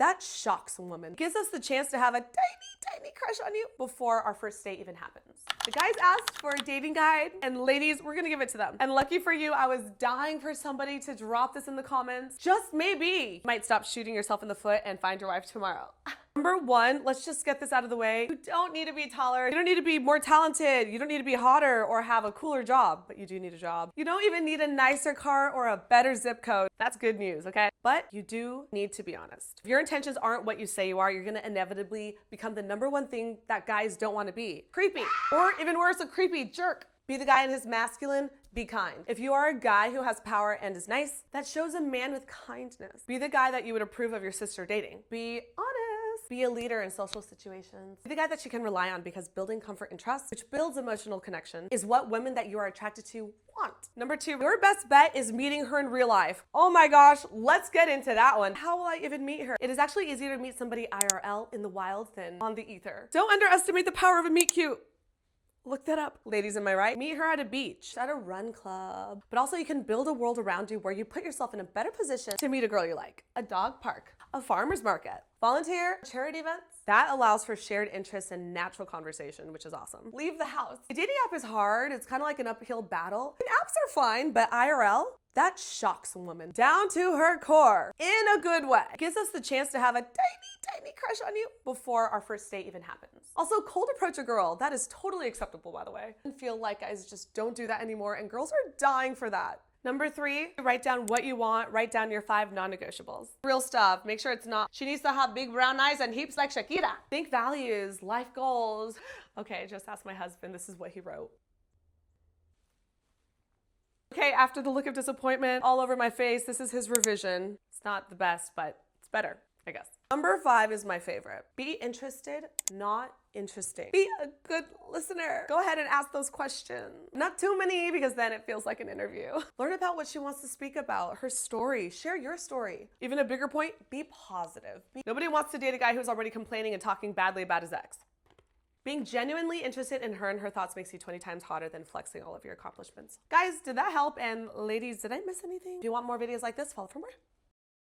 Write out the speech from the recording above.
That shocks a woman. Gives us the chance to have a tiny crush on you before our first date even happens. The guys asked for a dating guide, and ladies, we're gonna give it to them. And lucky for you, I was dying for somebody to drop this in the comments. Just maybe you might stop shooting yourself in the foot and find your wife tomorrow. Number one, let's just get this out of the way. You don't need to be taller. You don't need to be more talented. You don't need to be hotter or have a cooler job, but you do need a job. You don't even need a nicer car or a better zip code. That's good news, okay? But you do need to be honest. If your intentions aren't what you say you are, you're gonna inevitably become the number one thing that guys don't wanna be. Creepy. Or even worse, a creepy jerk. Be the guy in his masculine, be kind. If you are a guy who has power and is nice, that shows a man with kindness. Be the guy that you would approve of your sister dating. Be honest. Be a leader in social situations. Be the guy that you can rely on, because building comfort and trust, which builds emotional connection, is what women that you are attracted to want. Number two, your best bet is meeting her in real life. Oh my gosh, let's get into that one. How will I even meet her? It is actually easier to meet somebody IRL in the wild than on the ether. Don't underestimate the power of a meet cute. Look that up. Ladies, am I right? Meet her at a beach, at a run club. But also you can build a world around you where you put yourself in a better position to meet a girl you like. A dog park, a farmer's market, volunteer, charity events. That allows for shared interests and natural conversation, which is awesome. Leave the house. The dating app is hard. It's kind of like an uphill battle. And apps are fine, but IRL, that shocks a woman down to her core in a good way. Gives us the chance to have a tiny crush on you before our first date even happens. Also, cold approach a girl. That is totally acceptable, by the way. I feel like guys just don't do that anymore, and girls are dying for that. Number three, write down what you want. Write down your 5 non-negotiables. Real stuff. Make sure it's not, she needs to have big brown eyes and hips like Shakira. Think values, life goals. Okay, just ask my husband. This is what he wrote. Okay, after the look of disappointment all over my face, this is his revision. It's not the best, but it's better, I guess. Number 5 is my favorite. Be interested, not interesting. Be a good listener. Go ahead and ask those questions. Not too many, because then it feels like an interview. Learn about what she wants to speak about, her story. Share your story. Even a bigger point, be positive. Nobody wants to date a guy who's already complaining and talking badly about his ex. Being genuinely interested in her and her thoughts makes you 20 times hotter than flexing all of your accomplishments. Guys, did that help? And ladies, did I miss anything? Do you want more videos like this? Follow for more.